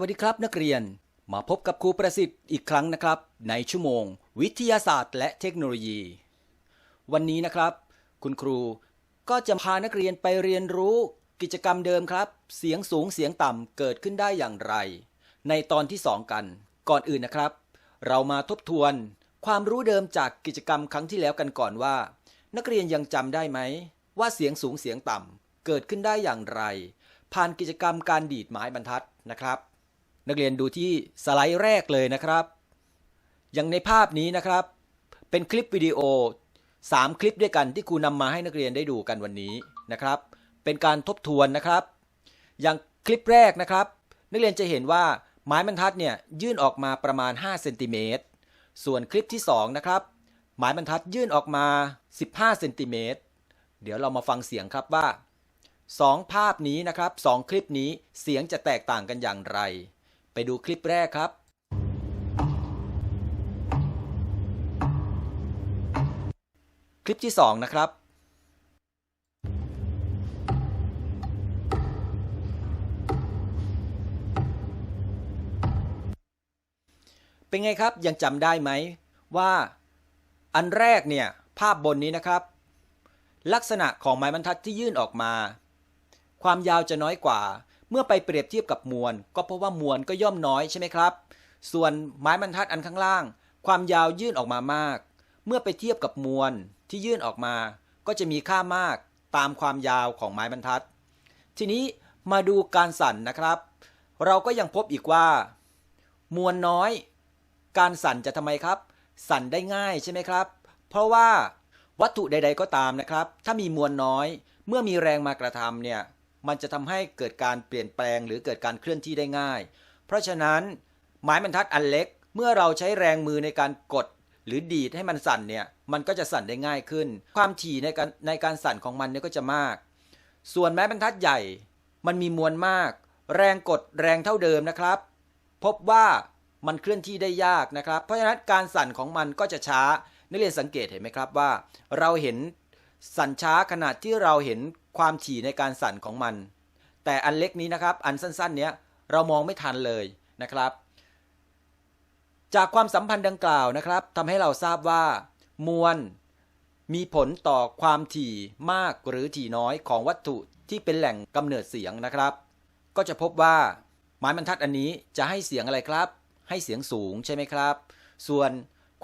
วัสดีครับนักเรียนมาพบกับครูประสิทธิ์อีกครั้งนะครับในชั่วโมงวิทยาศาสตร์และเทคโนโลยีวันนี้นะครับคุณครูก็จะพานักเรียนไปเรียนรู้กิจกรรมเดิมครับเสียงสูงเสียงต่ำเกิดขึ้นได้อย่างไรในตอนที่2กันก่อนอื่นนะครับเรามาทบทวนความรู้เดิมจากกิจกรรมครั้งที่แล้วกันก่อนว่านักเรียนยังจำได้ไหมว่าเสียงสูงเสียงต่ำเกิดขึ้นได้อย่างไรผ่านกิจกรรมการดีดไม้บรรทัดนะครับนักเรียนดูที่สไลด์แรกเลยนะครับอย่างในภาพนี้นะครับเป็นคลิปวิดีโอ3คลิปด้วยกันที่ครูนำมาให้นักเรียนได้ดูกันวันนี้นะครับเป็นการทบทวนนะครับอย่างคลิปแรกนะครับนักเรียนจะเห็นว่าไม้บรรทัดเนี่ยยื่นออกมาประมาณ5เซนติเมตรส่วนคลิปที่2นะครับไม้บรรทัดยื่นออกมา15เซนติเมตรเดี๋ยวเรามาฟังเสียงครับว่า2ภาพนี้นะครับ2คลิปนี้เสียงจะแตกต่างกันอย่างไรไปดูคลิปแรกครับคลิปที่2นะครับเป็นไงครับยังจำได้ไหมว่าอันแรกเนี่ยภาพบนนี้นะครับลักษณะของไม้บรรทัดที่ยื่นออกมาความยาวจะน้อยกว่าเมื่อไปเปรียบเทียบกับมวลก็เพราะว่ามวลก็ย่อมน้อยใช่ไหมครับส่วนไม้บรรทัดอันข้างล่างความยาวยื่นออกมามากเมื่อไปเทียบกับมวลที่ยื่นออกมาก็จะมีค่ามากตามความยาวของไม้บรรทัดทีนี้มาดูการสั่นนะครับเราก็ยังพบอีกว่ามวลน้อยการสั่นจะทำไมครับสั่นได้ง่ายใช่ไหมครับเพราะว่าวัตถุใดๆก็ตามนะครับถ้ามีมวลน้อยเมื่อมีแรงมากระทำเนี่ยมันจะทำให้เกิดการเปลี่ยนแปลงหรือเกิดการเคลื่อนที่ได้ง่ายเพราะฉะนั้นไม้บรรทัดอันเล็กเมื่อเราใช้แรงมือในการกดหรือดีดให้มันสั่นเนี่ยมันก็จะสั่นได้ง่ายขึ้นความถี่ในการสั่นของมันเนี่ยก็จะมากส่วนไม้บรรทัดใหญ่มันมีมวลมากแรงกดแรงเท่าเดิมนะครับพบว่ามันเคลื่อนที่ได้ยากนะครับเพราะฉะนั้นการสั่นของมันก็จะช้านักเรียนสังเกตเห็นไหมครับว่าเราเห็นสั่นช้าขณะที่เราเห็นความถี่ในการสั่นของมันแต่อันเล็กนี้นะครับอันสั้นๆเนี้ยเรามองไม่ทันเลยนะครับจากความสัมพันธ์ดังกล่าวนะครับทำให้เราทราบว่ามวลมีผลต่อความถี่มากหรือถี่น้อยของวัตถุที่เป็นแหล่งกำเนิดเสียงนะครับก็จะพบว่าไม้บรรทัดอันนี้จะให้เสียงอะไรครับให้เสียงสูงใช่ไหมครับส่วน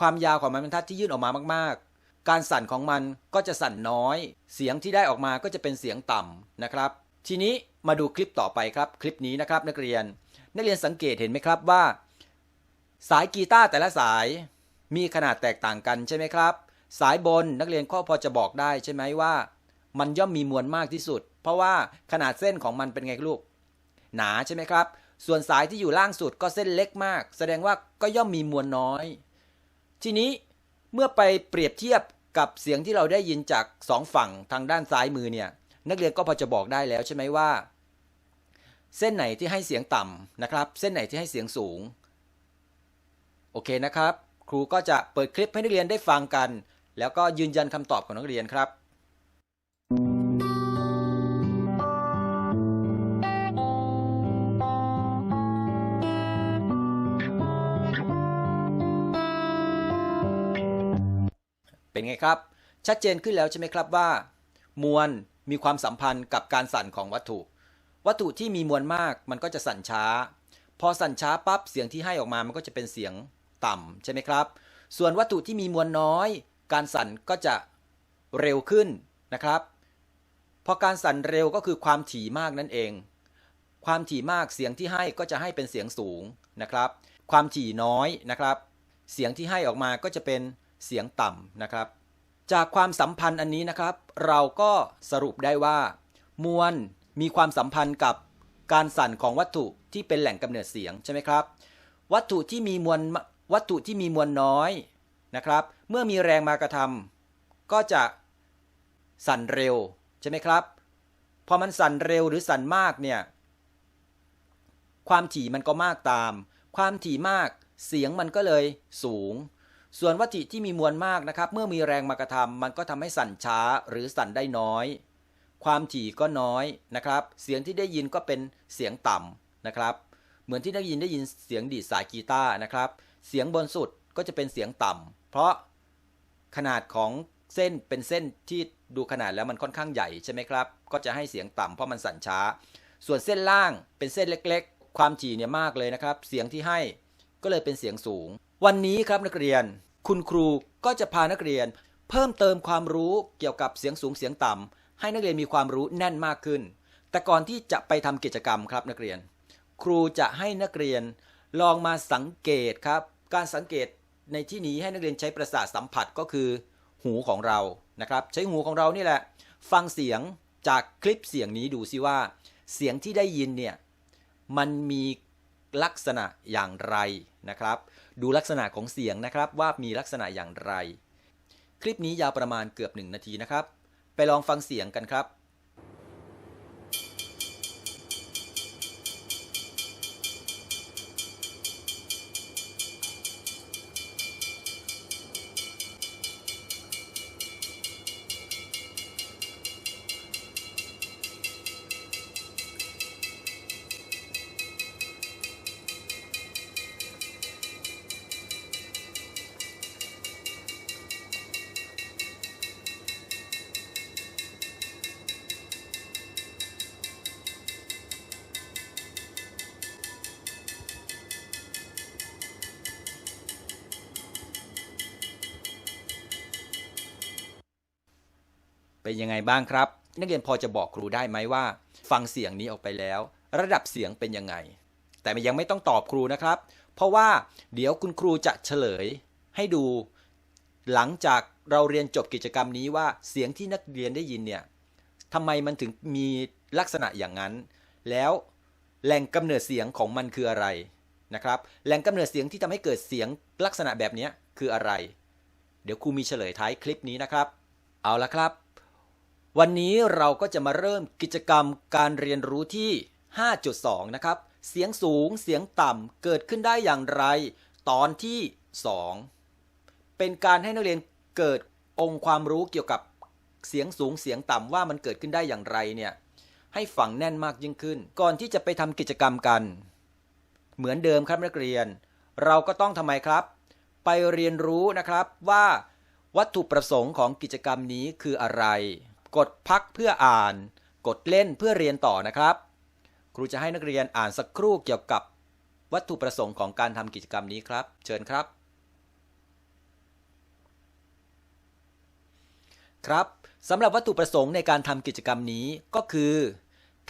ความยาวของไม้บรรทัดที่ยื่นออกมามากๆการสั่นของมันก็จะสั่นน้อยเสียงที่ได้ออกมาก็จะเป็นเสียงต่ำนะครับทีนี้มาดูคลิปต่อไปครับคลิปนี้นะครับนักเรียนสังเกตเห็นไหมครับว่าสายกีตาร์แต่ละสายมีขนาดแตกต่างกันใช่ไหมครับสายบนนักเรียนก็พอจะบอกได้ใช่ไหมว่ามันย่อมมีมวลมากที่สุดเพราะว่าขนาดเส้นของมันเป็นไงลูกหนาใช่ไหมครับส่วนสายที่อยู่ล่างสุดก็เส้นเล็กมากแสดงว่าก็ย่อมมีมวลน้อยทีนี้เมื่อไปเปรียบเทียบกับเสียงที่เราได้ยินจาก2ฝั่งทางด้านซ้ายมือเนี่ยนักเรียนก็พอจะบอกได้แล้วใช่ไหมว่าเส้นไหนที่ให้เสียงต่ำนะครับเส้นไหนที่ให้เสียงสูงโอเคนะครับครูก็จะเปิดคลิปให้นักเรียนได้ฟังกันแล้วก็ยืนยันคำตอบของนักเรียนครับเป็นไงครับชัดเจนขึ้นแล้วใช่ไหมครับว่ามวลมีความสัมพันธ์กับการสั่นของวัตถุที่มีมวลมากมันก็จะสั่นช้าพอสั่นช้าปั๊บเสียงที่ให้ออกมามันก็จะเป็นเสียงต่ำใช่ไหมครับส่วนวัตถุที่มีมวลน้อยการสั่นก็จะเร็วขึ้นนะครับพอการสั่นเร็วก็คือความถี่มากนั่นเองความถี่มากเสียงที่ให้ก็จะให้เป็นเสียงสูงนะครับความถี่น้อยนะครับเสียงที่ให้ออกมาก็จะเป็นเสียงต่ำนะครับจากความสัมพันธ์อันนี้นะครับเราก็สรุปได้ว่ามวลมีความสัมพันธ์กับการสั่นของวัตถุที่เป็นแหล่งกำเนิดเสียงใช่ไหมครับวัตถุที่มีมวลน้อยนะครับเมื่อมีแรงมากระทำก็จะสั่นเร็วใช่ไหมครับพอมันสั่นเร็วหรือสั่นมากเนี่ยความถี่มันก็มากตามความถี่มากเสียงมันก็เลยสูงส่วนวัตถุที่มีมวลมากนะครับเมื่อมีแรงมากระทำมันก็ทำให้สั่นช้าหรือสั่นได้น้อยความถี่ก็น้อยนะครับเสียงที่ได้ยินก็เป็นเสียงต่ำนะครับ เหมือนที่ได้ยินเสียงดีดสายกีตาร์นะครับเสียงบนสุดก็จะเป็นเสียงต่ำเพราะขนาดของเส้นเป็นเส้นที่ดูขนาดแล้วมันค่อนข้างใหญ่ใช่ไหมครับก็จะให้เสียงต่ำเพราะมันสั่นช้าส่วนเส้นล่างเป็นเส้นเล็กๆความถี่เนี่ยมากเลยนะครับเสียงที่ให้ก็เลยเป็นเสียงสูงวันนี้ครับนักเรียนคุณครูก็จะพานักเรียนเพิ่มเติมความรู้เกี่ยวกับเสียงสูงเสียงต่ำให้นักเรียนมีความรู้แน่นมากขึ้นแต่ก่อนที่จะไปทำกิจกรรมครับนักเรียนครูจะให้นักเรียนลองมาสังเกตครับการสังเกตในที่นี้ให้นักเรียนใช้ประสาทสัมผัสก็คือหูของเรานะครับใช้หูของเรานี่แหละฟังเสียงจากคลิปเสียงนี้ดูซิว่าเสียงที่ได้ยินเนี่ยมันมีลักษณะอย่างไรนะครับดูลักษณะของเสียงนะครับว่ามีลักษณะอย่างไรคลิปนี้ยาวประมาณเกือบ1 นาทีนะครับไปลองฟังเสียงกันครับ เป็นยังไงบ้างครับนักเรียนพอจะบอกครูได้ไหมว่าฟังเสียงนี้ออกไปแล้วระดับเสียงเป็นยังไงแต่ยังไม่ต้องตอบครูนะครับเพราะว่าเดี๋ยวคุณครูจะเฉลยให้ดูหลังจากเราเรียนจบกิจกรรมนี้ว่าเสียงที่นักเรียนได้ยินเนี่ยทำไมมันถึงมีลักษณะอย่างนั้นแล้วแหล่งกำเนิดเสียงของมันคืออะไรนะครับแหล่งกำเนิดเสียงที่ทำให้เกิดเสียงลักษณะแบบนี้คืออะไรเดี๋ยวครูมีเฉลยท้ายคลิปนี้นะครับเอาละครับวันนี้เราก็จะมาเริ่มกิจกรรมการเรียนรู้ที่ 5.2 นะครับเสียงสูงเสียงต่ำเกิดขึ้นได้อย่างไรตอนที่ 2เป็นการให้นักเรียนเกิดองค์ความรู้เกี่ยวกับเสียงสูงเสียงต่ำว่ามันเกิดขึ้นได้อย่างไรเนี่ยให้ฝังแน่นมากยิ่งขึ้นก่อนที่จะไปทำกิจกรรมกันเหมือนเดิมครับนักเรียนเราก็ต้องทำไมครับไปเรียนรู้นะครับว่าวัตถุประสงค์ของกิจกรรมนี้คืออะไรกดพักเพื่ออ่านกดเล่นเพื่อเรียนต่อนะครับครูจะให้นักเรียนอ่านสักครู่เกี่ยวกับวัตถุประสงค์ของการทำกิจกรรมนี้ครับเชิญครับครับสำหรับวัตถุประสงค์ในการทำกิจกรรมนี้ก็คือ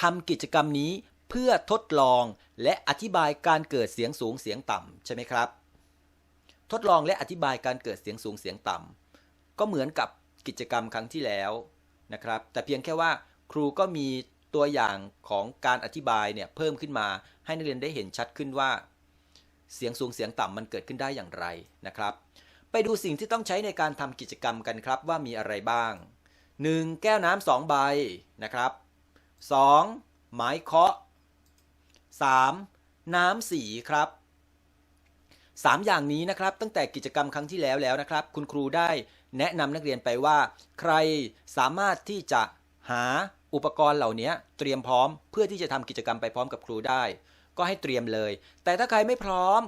ทำกิจกรรมนี้เพื่อทดลองและอธิบายการเกิดเสียงสูงเสียงต่ำใช่ไหมครับทดลองและอธิบายการเกิดเสียงสูงเสียงต่ำก็เหมือนกับกิจกรรมครั้งที่แล้วนะครับแต่เพียงแค่ว่าครูก็มีตัวอย่างของการอธิบายเนี่ยเพิ่มขึ้นมาให้นักเรียนได้เห็นชัดขึ้นว่าเสียงสูงเสียงต่ำมันเกิดขึ้นได้อย่างไรนะครับไปดูสิ่งที่ต้องใช้ในการทำกิจกรรมกันครับว่ามีอะไรบ้าง 1. แก้วน้ำ2 ใบนะครับ 2. ไม้เคาะ 3. น้ำสีครับ3อย่างนี้นะครับตั้งแต่กิจกรรมครั้งที่แล้วนะครับคุณครูได้แนะนำนักเรียนไปว่าใครสามารถที่จะหาอุปกรณ์เหล่านี้เตรียมพร้อมเพื่อที่จะทำกิจกรรมไปพร้อมกับครูได้ก็ให้เตรียมเลยแต่ถ้าใครไม่พร้อม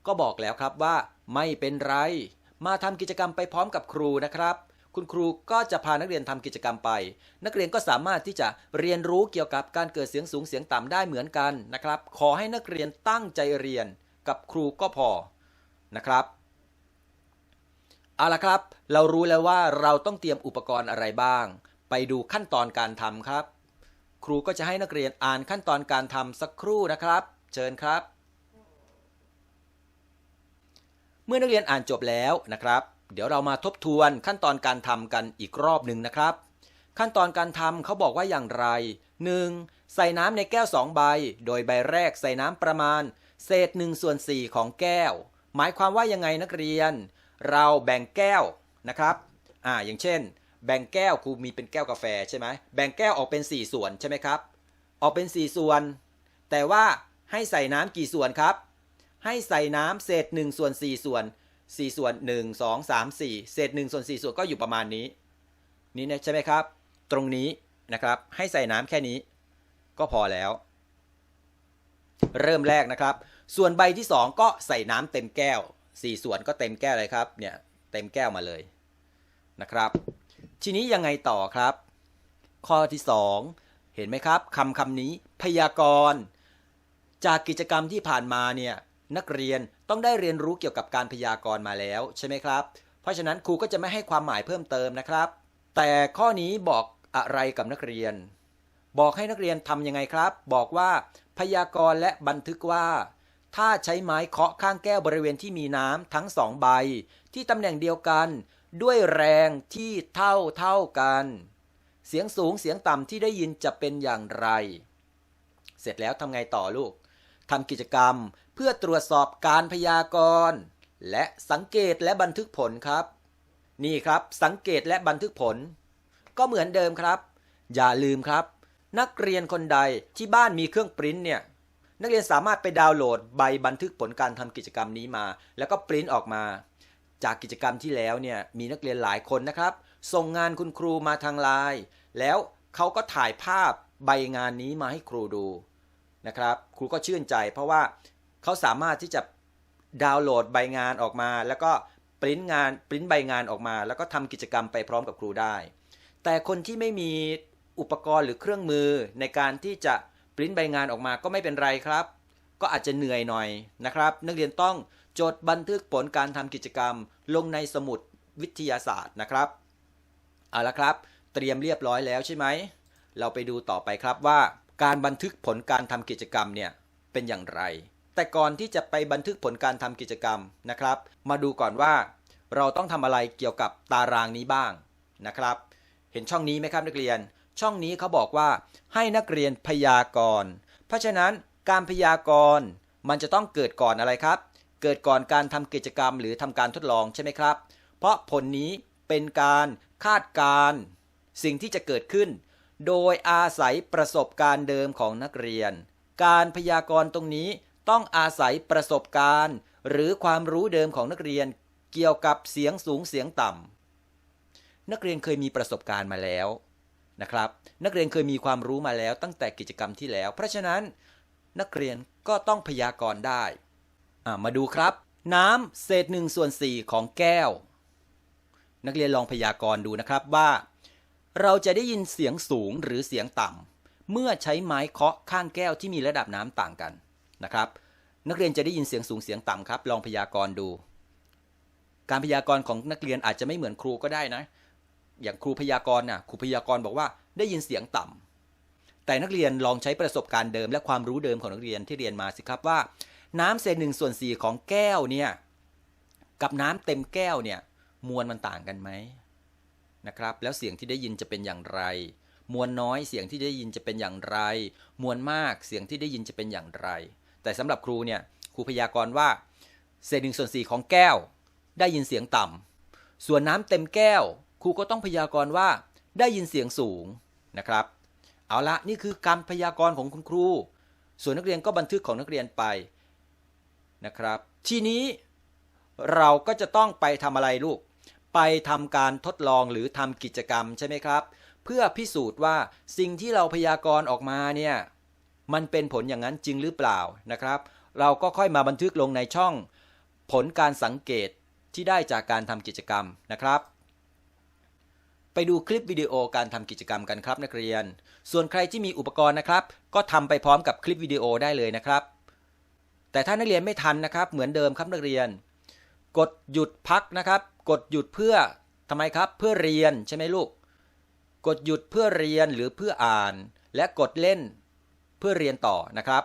ก็บอกแล้วครับว่าไม่เป็นไรมาทำกิจกรรมไปพร้อมกับครูนะครับคุณครูก็จะพานักเรียนทำกิจกรรมไปนักเรียนก็สามารถที่จะเรียนรู้เกี่ยวกับการเกิดเสียงสูงเสียงต่ำได้เหมือนกันนะครับขอให้นักเรียนตั้งใจเรียนกับครูก็พอนะครับเอาละครับเรารู้แล้วว่าเราต้องเตรียมอุปกรณ์อะไรบ้างไปดูขั้นตอนการทำครับครูก็จะให้นักเรียนอ่านขั้นตอนการทำสักครู่นะครับเชิญครับเมื่อนักเรียนอ่านจบแล้วนะครับเดี๋ยวเรามาทบทวนขั้นตอนการทำกันอีกรอบหนึ่งนะครับขั้นตอนการทำเขาบอกว่าอย่างไร 1. ใส่น้ำในแก้ว2 ใบโดยใบแรกใส่น้ำประมาณเศษ1/4ของแก้วหมายความว่ายังไงนักเรียนเราแบ่งแก้วนะครับอย่างเช่นแบ่งแก้วครูมีเป็นแก้วกาแฟใช่ไหมแบ่งแก้วออกเป็น4 ส่วนใช่ไหมครับออกเป็น4 ส่วนแต่ว่าให้ใส่น้ำกี่ส่วนครับให้ใส่น้ำเศษ1/4ส่วน4 ส่วน1 2 3 4เศษ1/4ส่วนก็อยู่ประมาณนี้นี่นะใช่ไหมครับตรงนี้นะครับให้ใส่น้ำแค่นี้ก็พอแล้ว เริ่มแรกนะครับส่วนใบที่2ก็ใส่น้ำเต็มแก้ว4ส่วนก็เต็มแก้วเลยครับเนี่ยเต็มแก้วมาเลยนะครับทีนี้ยังไงต่อครับข้อที่2เห็นไหมครับคำนี้พยากรณ์จากกิจกรรมที่ผ่านมาเนี่ยนักเรียนต้องได้เรียนรู้เกี่ยวกับการพยากรณ์มาแล้วใช่ไหมครับเพราะฉะนั้นครูก็จะไม่ให้ความหมายเพิ่มเติมนะครับแต่ข้อนี้บอกอะไรกับนักเรียนบอกให้นักเรียนทำยังไงครับบอกว่าพยากรณ์และบันทึกว่าถ้าใช้ไม้เคาะข้างแก้วบริเวณที่มีน้ำทั้ง2ใบที่ตำแหน่งเดียวกันด้วยแรงที่เท่ากันเสียงสูงเสียงต่ำที่ได้ยินจะเป็นอย่างไรเสร็จแล้วทำไงต่อลูกทำกิจกรรมเพื่อตรวจสอบการพยากรณ์และสังเกตและบันทึกผลครับนี่ครับสังเกตและบันทึกผลก็เหมือนเดิมครับอย่าลืมครับนักเรียนคนใดที่บ้านมีเครื่องปริ้นเนี่ยนักเรียนสามารถไปดาวน์โหลดใบบันทึกผลการทำกิจกรรมนี้มาแล้วก็ปริ้นออกมาจากกิจกรรมที่แล้วเนี่ยมีนักเรียนหลายคนนะครับส่งงานคุณครูมาทางไลน์แล้วเขาก็ถ่ายภาพใบงานนี้มาให้ครูดูนะครับครูก็ชื่นใจเพราะว่าเขาสามารถที่จะดาวน์โหลดใบงานออกมาแล้วก็ปริ้นใบงานออกมาแล้วก็ทำกิจกรรมไปพร้อมกับครูได้แต่คนที่ไม่มีอุปกรณ์หรือเครื่องมือในการที่จะปริ้นใบงานออกมาก็ไม่เป็นไรครับก็อาจจะเหนื่อยหน่อยนะครับนักเรียนต้องจดบันทึกผลการทำกิจกรรมลงในสมุดวิทยาศาสตร์นะครับเอาละครับเตรียมเรียบร้อยแล้วใช่ไหมเราไปดูต่อไปครับว่าการบันทึกผลการทำกิจกรรมเนี่ยเป็นอย่างไรแต่ก่อนที่จะไปบันทึกผลการทำกิจกรรมนะครับมาดูก่อนว่าเราต้องทำอะไรเกี่ยวกับตารางนี้บ้างนะครับเห็นช่องนี้ไหมครับนักเรียนช่องนี้เขาบอกว่าให้นักเรียนพยากรณ์เพราะฉะนั้นการพยากรณ์มันจะต้องเกิดก่อนอะไรครับเกิดก่อนการทำกิจกรรมหรือทำการทดลองใช่ไหมครับเพราะผลนี้เป็นการคาดการณ์สิ่งที่จะเกิดขึ้นโดยอาศัยประสบการณ์เดิมของนักเรียนการพยากรณ์ตรงนี้ต้องอาศัยประสบการณ์หรือความรู้เดิมของนักเรียนเกี่ยวกับเสียงสูงเสียงต่ำนักเรียนเคยมีประสบการณ์มาแล้วนะครับนักเรียนเคยมีความรู้มาแล้วตั้งแต่กิจกรรมที่แล้วเพราะฉะนั้นนักเรียนก็ต้องพยากรณ์ได้มาดูครับน้ำเศษ1/4ของแก้วนักเรียนลองพยากรณ์ดูนะครับว่าเราจะได้ยินเสียงสูงหรือเสียงต่ำเมื่อใช้ไม้เคาะข้างแก้วที่มีระดับน้ำต่างกันนะครับนักเรียนจะได้ยินเสียงสูงเสียงต่ำครับลองพยากรณ์ดูการพยากรณ์ของนักเรียนอาจจะไม่เหมือนครูก็ได้นะอย่างครูพยากรณ์ครูพยากรณ์บอกว่าได้ยินเสียงต่ำแต่นักเรียนลองใช้ประสบการณ์เดิมและความรู้เดิมของนักเรียนที่เรียนมาสิครับว่าน้ำเศษ1/4ของแก้วเนี่ยกับน้ำเต็มแก้วเนี่ยมวลมันต่างกันไหมนะครับแล้วเสียงที่ได้ยินจะเป็นอย่างไรมวลน้อยเสียงที่ได้ยินจะเป็นอย่างไรมวลมากเสียงที่ได้ยินจะเป็นอย่างไรแต่สำหรับครูเนี่ยครูพยากรณ์ว่าเศษ1/4ของแก้วได้ยินเสียงต่ำส่วนน้ำเต็มแก้วครูก็ต้องพยากรณ์ว่าได้ยินเสียงสูงนะครับเอาละนี่คือการพยากรณ์ของคุณครูส่วนนักเรียนก็บันทึกของนักเรียนไปนะครับทีนี้เราก็จะต้องไปทำอะไรลูกไปทำการทดลองหรือทำกิจกรรมใช่ไหมครับเพื่อพิสูจน์ว่าสิ่งที่เราพยากรณ์ออกมาเนี่ยมันเป็นผลอย่างนั้นจริงหรือเปล่านะครับเราก็ค่อยมาบันทึกลงในช่องผลการสังเกตที่ได้จากการทำกิจกรรมนะครับไปดูคลิปวิดีโอการทำกิจกรรมกันครับนักเรียนส่วนใครที่มีอุปกรณ์นะครับก็ทำไปพร้อมกับคลิปวิดีโอได้เลยนะครับแต่ถ้านักเรียนไม่ทันนะครับเหมือนเดิมครับนักเรียนกดหยุดพักนะครับกดหยุดเพื่อทำไมครับเพื่อเรียนใช่ไหมลูกกดหยุดเพื่อเรียนหรือเพื่ออ่านและกดเล่นเพื่อเรียนต่อนะครับ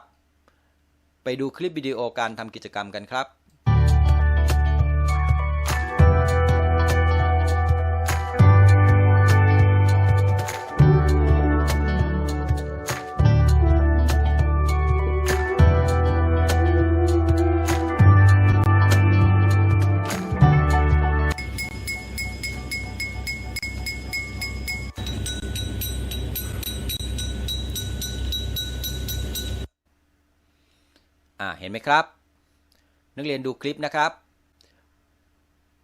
ไปดูคลิปวิดีโอการทำกิจกรรมกันครับ เห็นไหมครับนักเรียนดูคลิปนะครับ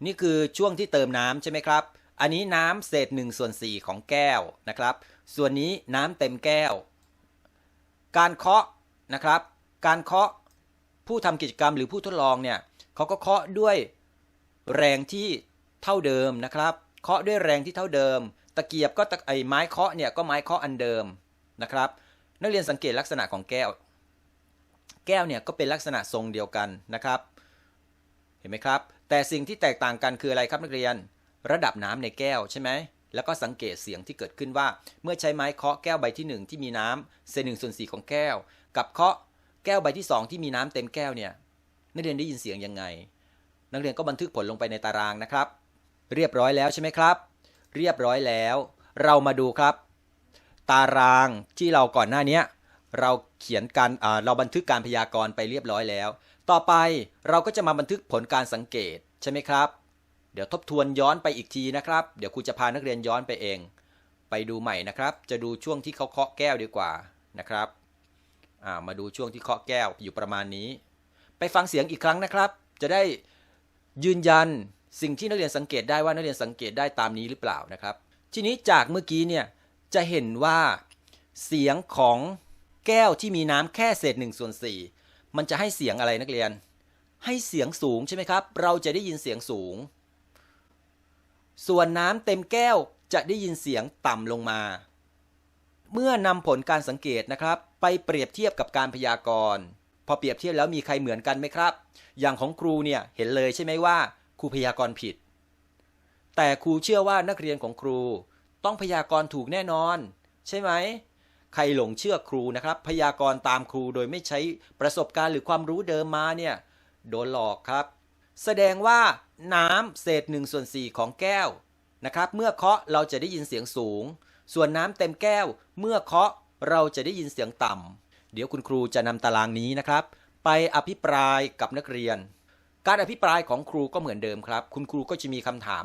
นี่คือช่วงที่เติมน้ำใช่ไหมครับอันนี้น้ำเศษ1/4ของแก้วนะครับส่วนนี้น้ำเต็มแก้วการเคาะนะครับ การเคาะผู้ทำกิจกรรมหรือผู้ทดลองเนี่ยเขาก็เคาะด้วยแรงที่เท่าเดิมนะครับเคาะด้วยแรงที่เท่าเดิมตะเกียบก็ไม้เคาะเนี่ยก็ไม้เคาะอันเดิมนะครับนักเรียนสังเกตลักษณะของแก้วเนี่ยก็เป็นลักษณะทรงเดียวกันนะครับเห็นไหมครับแต่สิ่งที่แตกต่างกันคืออะไรครับนักเรียนระดับน้ำในแก้วใช่ไหมแล้วก็สังเกตเสียงที่เกิดขึ้นว่าเมื่อใช้ไม้เคาะแก้วใบที่1ที่มีน้ำเศษ1/4ของแก้วกับเคาะแก้วใบที่2ที่มีน้ำเต็มแก้วเนี่ยนักเรียนได้ยินเสียงยังไงนักเรียนก็บันทึกผลลงไปในตารางนะครับเรียบร้อยแล้วใช่ไหมครับเรียบร้อยแล้วเรามาดูครับตารางที่เราก่อนหน้านี้เราเขียนการเราบันทึกการพยากรณ์ไปเรียบร้อยแล้วต่อไปเราก็จะมาบันทึกผลการสังเกตใช่ไหมครับเดี๋ยวทบทวนย้อนไปอีกทีนะครับเดี๋ยวครูจะพานักเรียนย้อนไปเองไปดูใหม่นะครับจะดูช่วงที่เขาเคาะแก้วดีกว่านะครับมาดูช่วงที่เคาะแก้วอยู่ประมาณนี้ไปฟังเสียงอีกครั้งนะครับจะได้ยืนยันสิ่งที่นักเรียนสังเกตได้ว่านักเรียนสังเกตได้ตามนี้หรือเปล่านะครับทีนี้จากเมื่อกี้เนี่ยจะเห็นว่าเสียงของแก้วที่มีน้ำแค่เศษ1/4มันจะให้เสียงอะไรนักเรียนให้เสียงสูงใช่ไหมครับเราจะได้ยินเสียงสูงส่วนน้ำเต็มแก้วจะได้ยินเสียงต่ำลงมาเมื่อนำผลการสังเกตนะครับไปเปรียบเทียบกับการพยากรณ์พอเปรียบเทียบแล้วมีใครเหมือนกันไหมครับอย่างของครูเนี่ยเห็นเลยใช่ไหมว่าครูพยากรณ์ผิดแต่ครูเชื่อว่านักเรียนของครูต้องพยากรณ์ถูกแน่นอนใช่ไหมใครหลงเชื่อครูนะครับพยากรณ์ตามครูโดยไม่ใช้ประสบการณ์หรือความรู้เดิมมาเนี่ยโดนหลอกครับแสดงว่าน้ำเศษ1/4ของแก้วนะครับเมื่อเคาะเราจะได้ยินเสียงสูงส่วนน้ำเต็มแก้วเมื่อเคาะเราจะได้ยินเสียงต่ำเดี๋ยวคุณครูจะนำตารางนี้นะครับไปอภิปรายกับนักเรียนการอภิปรายของครูก็เหมือนเดิมครับคุณครูก็จะมีคำถาม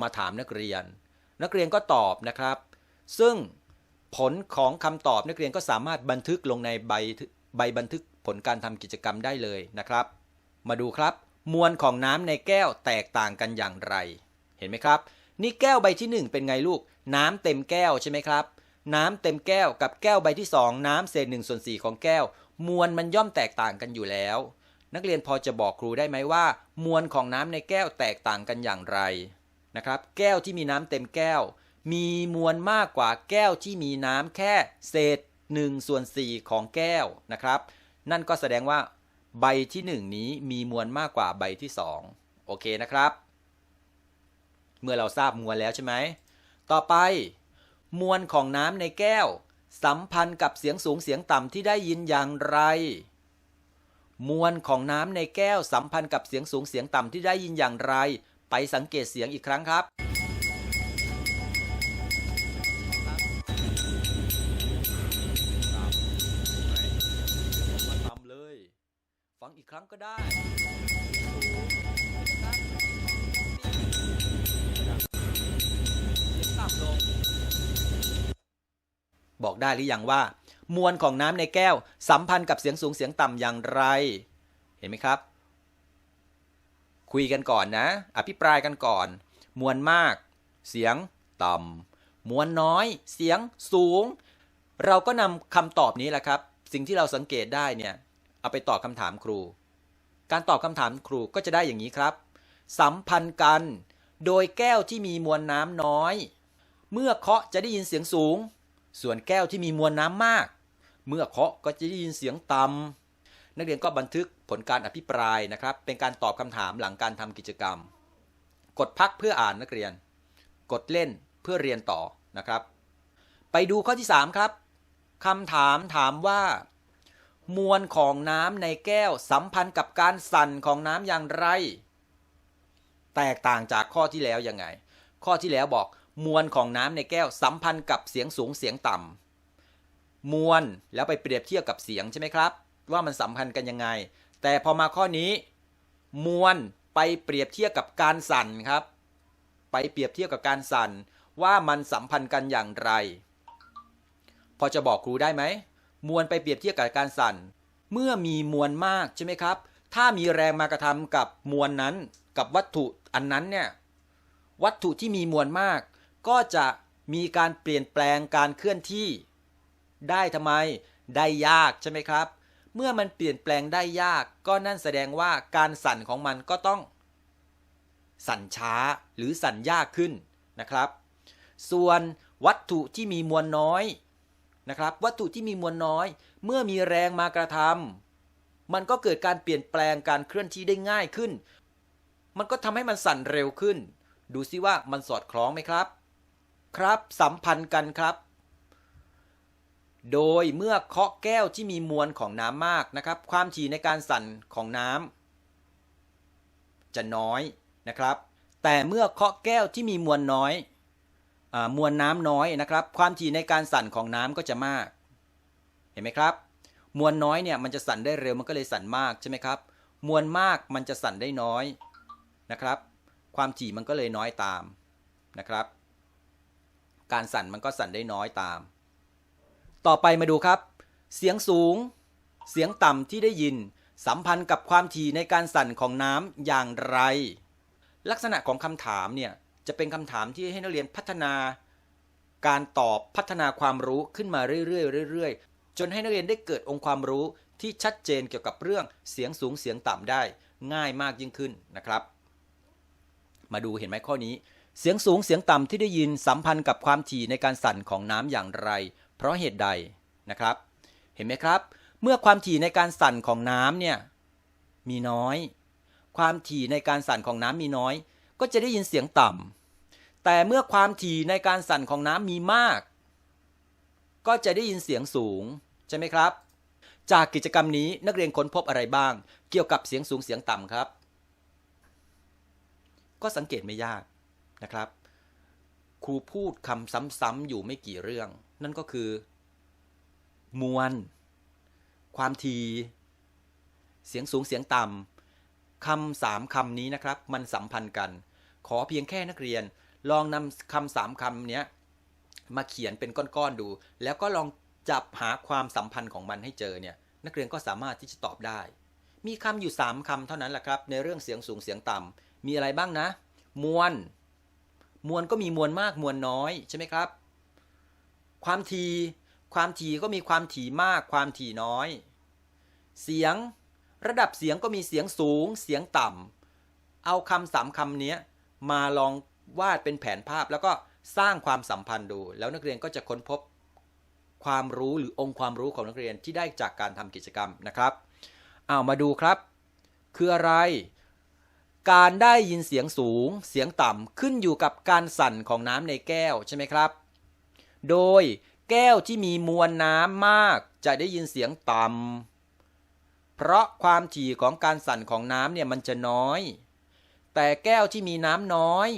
มาถามนักเรียนก็ตอบนะครับซึ่งผลของคำตอบนักเรียนก็สามารถบันทึกลงในใบบันทึกผลการทำกิจกรรมได้เลยนะครับมาดูครับมวลของน้ำในแก้วแตกต่างกันอย่างไรเห็นไหมครับนี่แก้วใบที่1เป็นไงลูกน้ำเต็มแก้วใช่ไหมครับน้ำเต็มแก้วกับแก้วใบที่2น้ำเศษ1/4ของแก้วมวลมันย่อมแตกต่างกันอยู่แล้วนักเรียนพอจะบอกครูได้ไหมว่ามวลของน้ำในแก้วแตกต่างกันอย่างไรนะครับแก้วที่มีน้ำเต็มแก้วมีมวลมากกว่าแก้วที่มีน้ำแค่เศษ1/4ของแก้วนะครับนั่นก็แสดงว่าใบที่1นี้มีมวลมากกว่าใบที่2โอเคนะครับเมื่อเราทราบมวลแล้วใช่ไหมต่อไปมวลของน้ำในแก้วสัมพันธ์กับเสียงสูงเสียงต่ำที่ได้ยินอย่างไรมวลของน้ำในแก้วสัมพันธ์กับเสียงสูงเสียงต่ำที่ได้ยินอย่างไรไปสังเกตเสียงอีกครั้งครับต่ำเลยฟังอีกครั้งก็ได้ต่ำลงบอกได้หรือยังว่ามวลของน้ำในแก้วสัมพันธ์กับเสียงสูงเสียงต่ำอย่างไรเห็นไหมครับคุยกันก่อนนะอภิปรายกันก่อนมวลมากเสียงต่ำมวลน้อยเสียงสูงเราก็นำคำตอบนี้แหละครับสิ่งที่เราสังเกตได้เนี่ยเอาไปตอบคำถามครูการตอบคำถามครูก็จะได้อย่างนี้ครับสัมพันธ์กันโดยแก้วที่มีมวลน้ำน้อยเมื่อเคาะจะได้ยินเสียงสูงส่วนแก้วที่มีมวลน้ำมากเมื่อเคาะก็จะได้ยินเสียงต่ำนักเรียนก็บันทึกผลการอภิปรายนะครับเป็นการตอบคำถามหลังการทำกิจกรรมกดพักเพื่ออ่านนักเรียนกดเล่นเพื่อเรียนต่อนะครับไปดูข้อที่3ครับคำถามถามว่ามวลของน้ำในแก้วสัมพันธ์กับการสั่นของน้ำอย่างไรแตกต่างจากข้อที่แล้วยังไงข้อที่แล้วบอกมวลของน้ำในแก้วสัมพันธ์กับเสียงสูงเสียงต่ำมวลแล้วไปเปรียบเทียบกับเสียงใช่ไหมครับว่ามันสัมพันธ์กันยังไงแต่พอมาข้อนี้มวลไปเปรียบเทียบกับการสั่นครับไปเปรียบเทียบกับการสั่นว่ามันสัมพันธ์กันอย่างไรพอจะบอกครูได้ไหมมวลไปเปรียบเทียบกับการสั่นเมื่อมีมวลมากใช่ไหมครับถ้ามีแรงมากระทำกับมวลนั้นกับวัตถุอันนั้นเนี่ยวัตถุที่มีมวลมากก็จะมีการเปลี่ยนแปลงการเคลื่อนที่ได้ทำไมได้ยากใช่ไหมครับ เมื่อมันเปลี่ยนแปลงได้ยากก็นั่นแสดงว่าการสั่นของมันก็ต้องสั่นช้าหรือสั่นยากขึ้นนะครับส่วนวัตถุที่มีมวลน้อยนะครับวัตถุที่มีมวลน้อยเมื่อมีแรงมากระทำมันก็เกิดการเปลี่ยนแปลงการเคลื่อนที่ได้ง่ายขึ้นมันก็ทำให้มันสั่นเร็วขึ้นดูซิว่ามันสอดคล้องไหมครับครับสัมพันธ์กันครับโดยเมื่อเคาะแก้วที่มีมวลของน้ำมากนะครับความถี่ในการสั่นของน้ำจะน้อยนะครับแต่เมื่อเคาะแก้วที่มีมวลน้อยมวลน้ำน้อยนะครับความถี่ในการสั่นของน้ำก็จะมากเห็นไหมครับมวลน้อยเนี่ยมันจะสั่นได้เร็วมันก็เลยสั่นมากใช่ไหมครับมวลมากมันจะสั่นได้น้อยนะครับความถี่มันก็เลยน้อยตามนะครับการสั่นมันก็สั่นได้น้อยตามต่อไปมาดูครับเสียงสูงเสียงต่ำที่ได้ยินสัมพันธ์กับความถี่ในการสั่นของน้ำอย่างไรลักษณะของคำถามเนี่ยจะเป็นคำถามที่ให้นักเรียนพัฒนาการตอบพัฒนาความรู้ขึ้นมาเรื่อยๆจนให้นักเรียนได้เกิดองค์ความรู้ที่ชัดเจนเกี่ยวกับเรื่องเสียงสูงเสียงต่ำได้ง่ายมากยิ่งขึ้นนะครับมาดูเห็นไหมข้อนี้เสียงสูงเสียงต่ำที่ได้ยินสัมพันธ์กับความถี่ในการสั่นของน้ำอย่างไรเพราะเหตุใดนะครับเห็นไหมครับเมื่อความถี่ในการสั่นของน้ำเนี่ยมีน้อยความถี่ในการสั่นของน้ำมีน้อยก็จะได้ยินเสียงต่ำแต่เมื่อความถี่ในการสั่นของน้ำมีมากก็จะได้ยินเสียงสูงใช่ไหมครับจากกิจกรรมนี้นักเรียนค้นพบอะไรบ้างเกี่ยวกับเสียงสูงเสียงต่ำครับก็สังเกตไม่ยากนะครับครูพูดคำซ้ำๆอยู่ไม่กี่เรื่องนั่นก็คือมวลความถี่เสียงสูงเสียงต่ำคำ3คำนี้นะครับมันสัมพันธ์กันขอเพียงแค่นักเรียนลองนำคำ3คำนี้มาเขียนเป็นก้อนๆดูแล้วก็ลองจับหาความสัมพันธ์ของมันให้เจอเนี่ยนักเรียนก็สามารถที่จะตอบได้มีคำอยู่3คำเท่านั้นแหละครับในเรื่องเสียงสูงเสียงต่ำมีอะไรบ้างนะมวลก็มีมวลมากมวลน้อยใช่ไหมครับความถี่ก็มีความถี่มากความถี่น้อยเสียงระดับเสียงก็มีเสียงสูงเสียงต่ำเอาคำ3คำนี้มาลองวาดเป็นแผนภาพแล้วก็สร้างความสัมพันธ์ดูแล้วนักเรียนก็จะค้นพบความรู้หรือองค์ความรู้ของนักเรียนที่ได้จากการทำกิจกรรมนะครับเอามาดูครับคืออะไรการได้ยินเสียงสูงเสียงต่ำขึ้นอยู่กับการสั่นของน้ำในแก้วใช่ไหมครับโดยแก้วที่มีมวลน้ำมากจะได้ยินเสียงต่ำเพราะความถี่ของการสั่นของน้ำเนี่ยมันจะน้อยแต่แก้วที่มีน้ำน้อย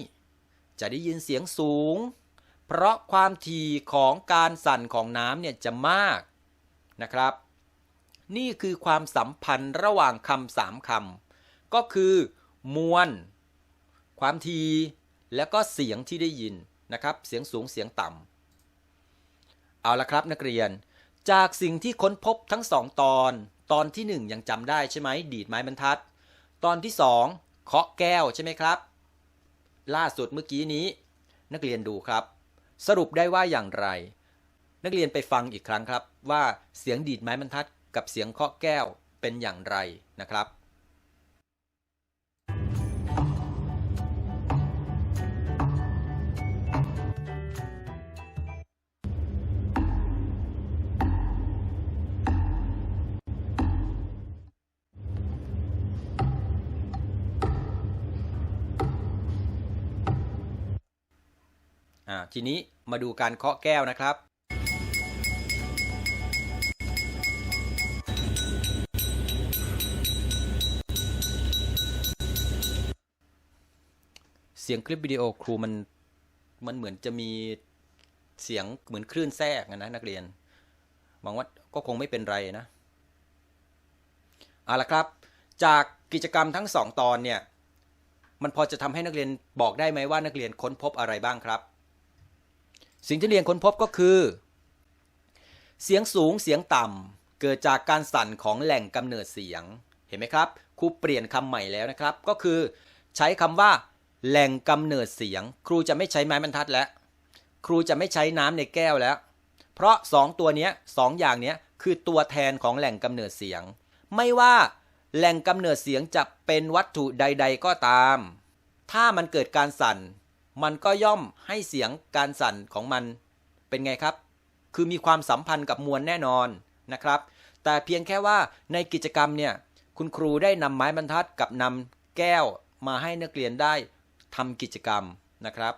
จะได้ยินเสียงสูงเพราะความถี่ของการสั่นของน้ำเนี่ยจะมากนะครับนี่คือความสัมพันธ์ระหว่างคำ3คำก็คือมวลความถี่และก็เสียงที่ได้ยินนะครับเสียงสูงเสียงต่ำเอาละครับนักเรียนจากสิ่งที่ค้นพบทั้ง2ตอนที่1ยังจำได้ใช่ไหมดีดไม้บรรทัดตอนที่2เคาะแก้วใช่ไหมครับล่าสุดเมื่อกี้นี้นักเรียนดูครับสรุปได้ว่าอย่างไรนักเรียนไปฟังอีกครั้งครับว่าเสียงดีดไม้บรรทัดกับเสียงเคาะแก้วเป็นอย่างไรนะครับทีนี้มาดูการเคาะแก้วนะครับเสียงคลิปวิดีโอครูมันเหมือนจะมีเสียงเหมือนคลื่นแทรกนะนักเรียนหวังว่าก็คงไม่เป็นไรนะเอาละครับจากกิจกรรมทั้ง2ตอนเนี่ยมันพอจะทำให้นักเรียนบอกได้ไหมว่านักเรียนค้นพบอะไรบ้างครับสิ่งที่เรียนค้นพบก็คือเสียงสูงเสียงต่ำเกิดจากการสั่นของแหล่งกำเนิดเสียงเห็นไหมครับครูเปลี่ยนคำใหม่แล้วนะครับก็คือใช้คำว่าแหล่งกำเนิดเสียงครูจะไม่ใช้ไม้บรรทัดแล้วครูจะไม่ใช้น้ำในแก้วแล้วเพราะ2ตัวนี้2อย่างนี้ คือตัวแทนของแหล่งกำเนิดเสียงไม่ว่าแหล่งกำเนิดเสียงจะเป็นวัตถุใดๆก็ตามถ้ามันเกิดการสั่นมันก็ย่อมให้เสียงการสั่นของมันเป็นไงครับคือมีความสัมพันธ์กับมวลแน่นอนนะครับแต่เพียงแค่ว่าในกิจกรรมเนี่ยคุณครูได้นำไม้บรรทัดกับนำแก้วมาให้นักเรียนได้ทำกิจกรรมนะครับ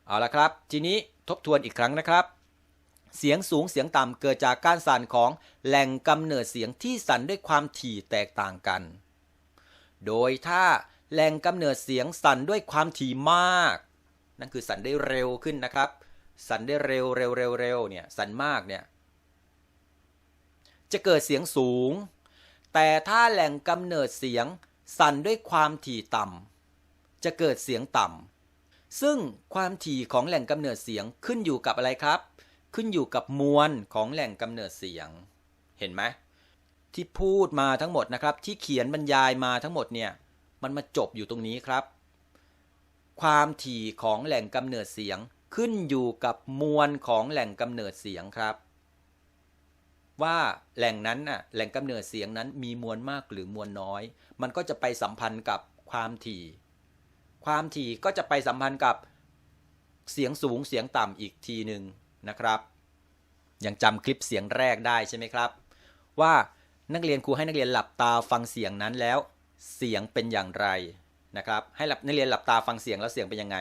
เอาละครับทีนี้ทบทวนอีกครั้งนะครับเสียงสูงเสียงต่ำเกิดจากการสั่นของแหล่งกำเนิดเสียงที่สั่นด้วยความถี่แตกต่างกันโดยถ้าแหล่งกำเนิดเสียงสั่นด้วยความถี่มากนั่นคือสั่นได้เร็วขึ้นนะครับสั่นได้เร็วเนี่ยสั่นมากเนี่ยจะเกิดเสียงสูงแต่ถ้าแหล่งกำเนิดเสียงสั่นด้วยความถี่ต่ำจะเกิดเสียงต่ำซึ่งความถี่ของแหล่งกำเนิดเสียงขึ้นอยู่กับอะไรครับขึ้นอยู่กับมวลของแหล่งกำเนิดเสียงเห็นไหมที่พูดมาทั้งหมดนะครับที่เขียนบรรยายมาทั้งหมดเนี่ยมันมาจบอยู่ตรงนี้ครับความถี่ของแหล่งกำเนิดเสียงขึ้นอยู่กับมวลของแหล่งกำเนิดเสียงครับว่าแหล่งนั้นน่ะแหล่งกำเนิดเสียงนั้นมีมวลมากหรือมวลน้อยมันก็จะไปสัมพันธ์กับความถี่ก็จะไปสัมพันธ์กับเสียงสูงเสียงต่ำอีกทีหนึ่งนะครับยังจำคลิปเสียงแรกได้ใช่ไหมครับว่านักเรียนครูให้นักเรียนหลับตาฟังเสียงนั้นแล้วเสียงเป็นอย่างไรนะครับให้นักเรียนหลับตาฟังเสียงแล้วเสียงเป็นยังไง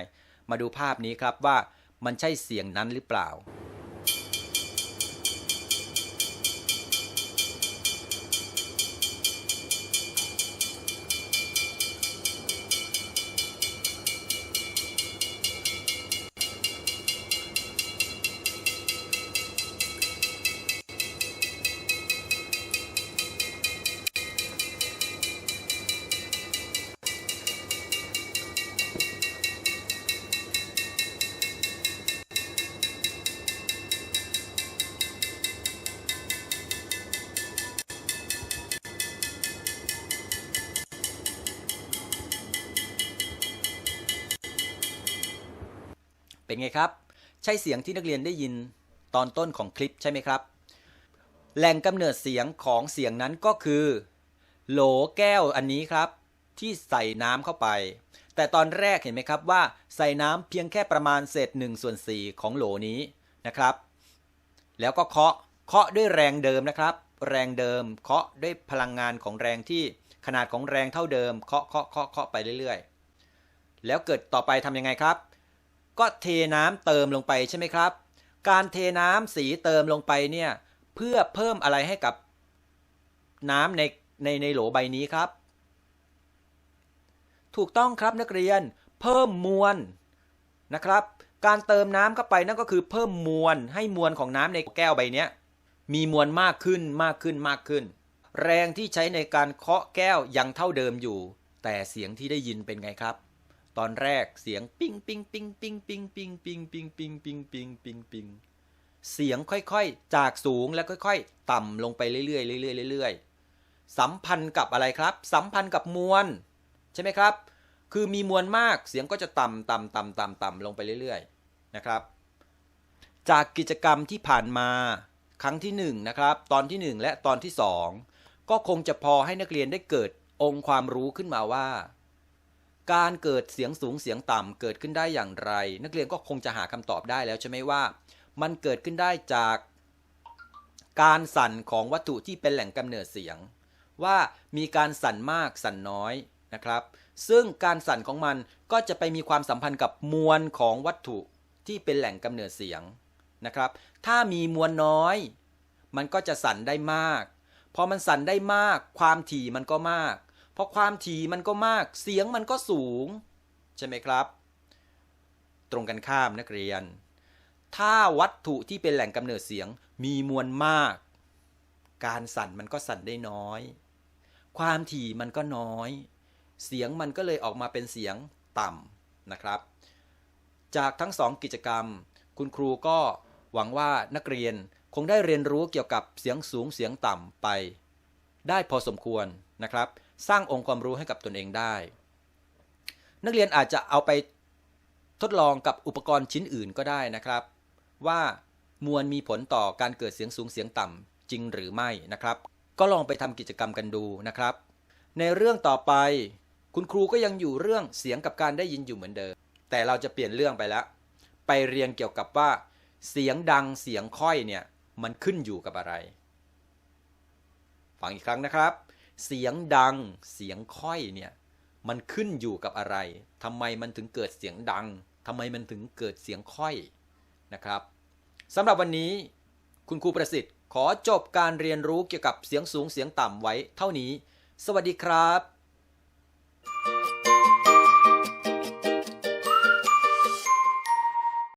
มาดูภาพนี้ครับว่ามันใช่เสียงนั้นหรือเปล่าเป็นไงครับใช่เสียงที่นักเรียนได้ยินตอนต้นของคลิปใช่ไหมครับแหล่งกำเนิดเสียงของเสียงนั้นก็คือโหลแก้วอันนี้ครับที่ใส่น้ำเข้าไปแต่ตอนแรกเห็นไหมครับว่าใส่น้ำเพียงแค่ประมาณเศษ1/4ของโหลนี้นะครับแล้วก็เคาะด้วยแรงเดิมนะครับแรงเดิมเคาะด้วยพลังงานของแรงที่ขนาดของแรงเท่าเดิมเคาะไปเรื่อยๆแล้วเกิดต่อไปทำยังไงครับก็เทน้ำเติมลงไปใช่ไหมครับการเทน้ำสีเติมลงไปเนี่ยเพื่อเพิ่มอะไรให้กับน้ำในโหลใบนี้ครับถูกต้องครับนักเรียนเพิ่มมวลนะครับการเติมน้ำเข้าไปนั่นก็คือเพิ่มมวลให้มวลของน้ำในแก้วใบนี้มีมวลมากขึ้นแรงที่ใช้ในการเคาะแก้วยังเท่าเดิมอยู่แต่เสียงที่ได้ยินเป็นไงครับตอนแรกเสียงปิ้งปิ้งปิ้งปิ้งปิ้งปิ้งปิ้งปิ้งปิ้งปิ้งปิ้งปิ้งปิ้งเสียงค่อยๆจากสูงแล้วค่อยๆต่ำลงไปเรื่อยๆเรื่อยๆสัมพันธ์กับอะไรครับสัมพันธ์กับมวลใช่ไหมครับคือมีมวลมากเสียงก็จะต่ำลงไปเรื่อยๆนะครับจากกิจกรรมที่ผ่านมาครั้งที่1นะครับตอนที่1และตอนที่2ก็คงจะพอให้นักเรียนได้เกิดองค์ความรู้ขึ้นมาว่าการเกิดเสียงสูงเสียงต่ำเกิดขึ้นได้อย่างไรนักเรียนก็คงจะหาคำตอบได้แล้วใช่ไหมว่ามันเกิดขึ้นได้จากการสั่นของวัตถุที่เป็นแหล่งกำเนิดเสียงว่ามีการสั่นมากสั่นน้อยนะครับซึ่งการสั่นของมันก็จะไปมีความสัมพันธ์กับมวลของวัตถุที่เป็นแหล่งกำเนิดเสียงนะครับถ้ามีมวลน้อยมันก็จะสั่นได้มากพอมันสั่นได้มากความถี่มันก็มากเพราะความถี่มันก็มากเสียงมันก็สูงใช่ไหมครับตรงกันข้ามนักเรียนถ้าวัตถุที่เป็นแหล่งกำเนิดเสียงมีมวลมากการสั่นมันก็สั่นได้น้อยความถี่มันก็น้อยเสียงมันก็เลยออกมาเป็นเสียงต่ำนะครับจากทั้ง2กิจกรรมคุณครูก็หวังว่านักเรียนคงได้เรียนรู้เกี่ยวกับเสียงสูงเสียงต่ำไปได้พอสมควรนะครับสร้างองค์ความรู้ให้กับตนเองได้นักเรียนอาจจะเอาไปทดลองกับอุปกรณ์ชิ้นอื่นก็ได้นะครับว่า มวลมีผลต่อการเกิดเสียงสูงเสียงต่ำจริงหรือไม่นะครับก็ลองไปทำกิจกรรมกันดูนะครับในเรื่องต่อไปคุณครูก็ยังอยู่เรื่องเสียงกับการได้ยินอยู่เหมือนเดิมแต่เราจะเปลี่ยนเรื่องไปแล้วไปเรียนเกี่ยวกับว่าเสียงดังเสียงค่อยเนี่ยมันขึ้นอยู่กับอะไรฟังอีกครั้งนะครับเสียงดังเสียงค่อยเนี่ยมันขึ้นอยู่กับอะไรทำไมมันถึงเกิดเสียงดังทำไมมันถึงเกิดเสียงค่อยนะครับสำหรับวันนี้คุณครูประสิทธิ์ขอจบการเรียนรู้เกี่ยวกับเสียงสูงเสียงต่ำไว้เท่านี้สวัสดีครับ